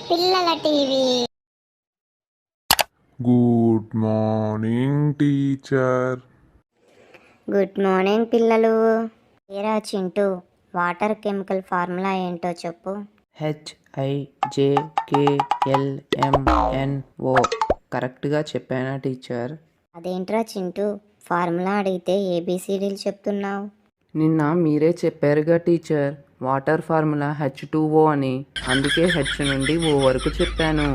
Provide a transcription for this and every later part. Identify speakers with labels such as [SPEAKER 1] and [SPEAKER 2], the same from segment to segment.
[SPEAKER 1] పిల్లల TV.
[SPEAKER 2] Good morning teacher.
[SPEAKER 1] Good morning పిల్లలు. ఏరా చింటూ, వాటర్ కెమికల్ ఫార్ములా ఏంటో చెప్పు.
[SPEAKER 3] HIJKLMNO. కరెక్ట్గా చెప్పానా టీచర్?
[SPEAKER 1] అదేంట్రా చింటూ, ఫార్ములా అడిగితే ఏబిసిడీలు చెప్తున్నావు.
[SPEAKER 3] నిన్న మీరే చెప్పారుగా టీచర్, వాటర్ ఫార్ములా H2O అని. అందుకే H నుండి O వరకు చెప్పాను.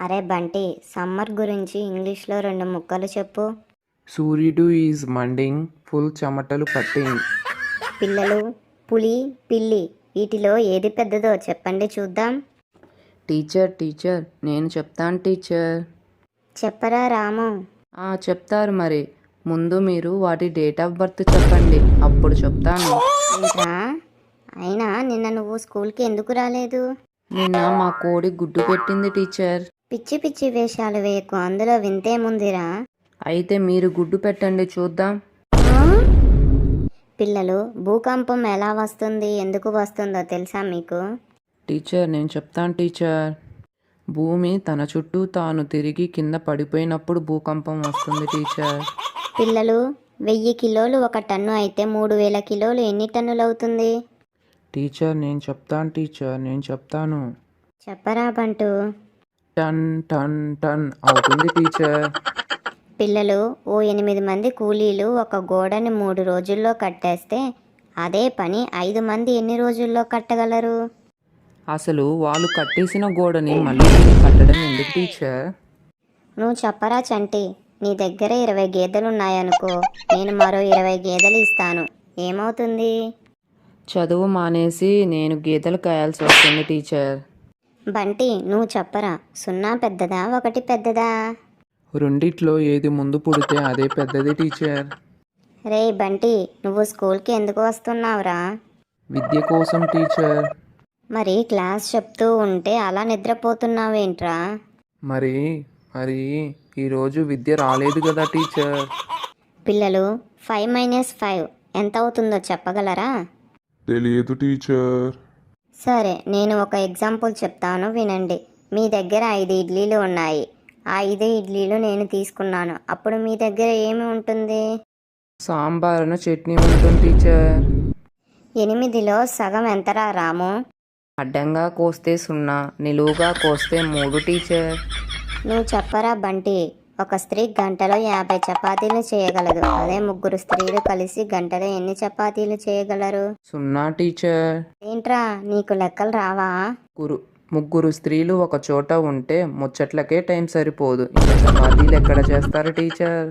[SPEAKER 1] అరే బంటి, సమ్మర్ గురించి ఇంగ్లీష్లో 2 ముక్కలు చెప్పు.
[SPEAKER 3] సూర్యుడు ఈజ్ మండింగ్, ఫుల్ చెమటలు పట్టింగ్.
[SPEAKER 1] పిల్లలు, పులి, పిల్లి వీటిలో ఏది పెద్దదో చెప్పండి చూద్దాం.
[SPEAKER 3] టీచర్ నేను చెప్తాను టీచర్.
[SPEAKER 1] చెప్పరా రాము.
[SPEAKER 3] చెప్తారు మరి. ముందు మీరు వాటి డేట్ ఆఫ్ బర్త్ చెప్పండి, అప్పుడు చెప్తాను.
[SPEAKER 1] ఏంట్రా, అయినా నిన్న నువ్వు స్కూల్కి ఎందుకు రాలేదు?
[SPEAKER 3] నిన్న మా కోడి గుడ్డు పెట్టింది టీచర్.
[SPEAKER 1] పిచ్చి పిచ్చి వేషాలు వేయకు, అందులో వింతేముందిరా.
[SPEAKER 3] అయితే మీరు గుడ్డు పెట్టండి చూద్దాం.
[SPEAKER 1] పిల్లలు, భూకంపం ఎలా వస్తుంది, ఎందుకు వస్తుందో తెలుసా మీకు?
[SPEAKER 3] టీచర్ నేను చెప్తాను టీచర్. భూమి తన చుట్టూ తాను తిరిగి కింద పడిపోయినప్పుడు భూకంపం వస్తుంది టీచర్.
[SPEAKER 1] పిల్లలు, 1000 కిలోలు 1 టన్ను అయితే 3000 కిలోలు ఎన్ని టన్నులు అవుతుంది?
[SPEAKER 3] టీచర్ నేను చెప్తాను టీచర్, నేను చెప్తాను.
[SPEAKER 1] చెప్పరా బంటు.
[SPEAKER 3] టన్ టన్ టన్ అవుతుంది టీచర్.
[SPEAKER 1] పిల్లలు, ఓ 8 మంది కూలీలు ఒక గోడని 3 రోజుల్లో కట్టేస్తే అదే పని 5 మంది ఎన్ని రోజుల్లో కట్టగలరు?
[SPEAKER 3] అసలు వాళ్ళు కట్టేసిన గోడని మళ్ళీ కట్టడం ఎందుకు టీచర్?
[SPEAKER 1] నువ్వు చెప్పరా చంటి. నీ దగ్గర 20 గేదెలు ఉన్నాయనుకో, నేను మరో 20 గేదెలు ఇస్తాను, ఏమవుతుంది?
[SPEAKER 3] చదువు మానేసి నేను గీతలు కాయాల్సి వస్తుంది టీచర్.
[SPEAKER 1] బంటి నువ్వు చెప్పరా, 0 పెద్దదా 1 పెద్దదా?
[SPEAKER 3] రెండిట్లో ఏది ముందు పుడితే అదే పెద్దది టీచర్.
[SPEAKER 1] రే బంటి, నువ్వు స్కూల్కి ఎందుకు వస్తున్నావురా?
[SPEAKER 3] విద్య కోసం టీచర్.
[SPEAKER 1] మరి క్లాస్ చెప్తూ ఉంటే అలా నిద్రపోతున్నావేంట్రా?
[SPEAKER 3] మరి ఈరోజు విద్య రాలేదు కదా టీచర్.
[SPEAKER 1] పిల్లలు, 5 - 5 ఎంత అవుతుందో చెప్పగలరా?
[SPEAKER 2] తెలియదు టీచర్.
[SPEAKER 1] సరే, నేను ఒక ఎగ్జాంపుల్ చెప్తాను వినండి. మీ దగ్గర 5 ఇడ్లీలు ఉన్నాయి. ఆ 5 ఇడ్లీలు నేను తీసుకున్నాను. అప్పుడు మీ దగ్గర ఏమి ఉంటుంది?
[SPEAKER 3] సాంబార్ చట్నీ ఉంటుంది టీచర్.
[SPEAKER 1] 8లో సగం ఎంతరా రాము?
[SPEAKER 3] అడ్డంగా కోస్తే 0, నిలువుగా కోస్తే 3 టీచర్.
[SPEAKER 1] నువ్వు చెప్పరా బంటి. ఒక స్త్రీ గంటలో 50 చపాతీలు చేయగలదు. అదే 3 స్త్రీలు కలిసి గంటలో ఎన్ని చపాతీలు చేయగలరు?
[SPEAKER 3] 0 టీచర్.
[SPEAKER 1] ఏంట్రా, నీకు లెక్కలు రావా?
[SPEAKER 3] 3 స్త్రీలు ఒక చోట ఉంటే ముచ్చట్లకే టైం సరిపోదు, ఇంకా చపాతీలు ఎక్కడ చేస్తారు టీచర్?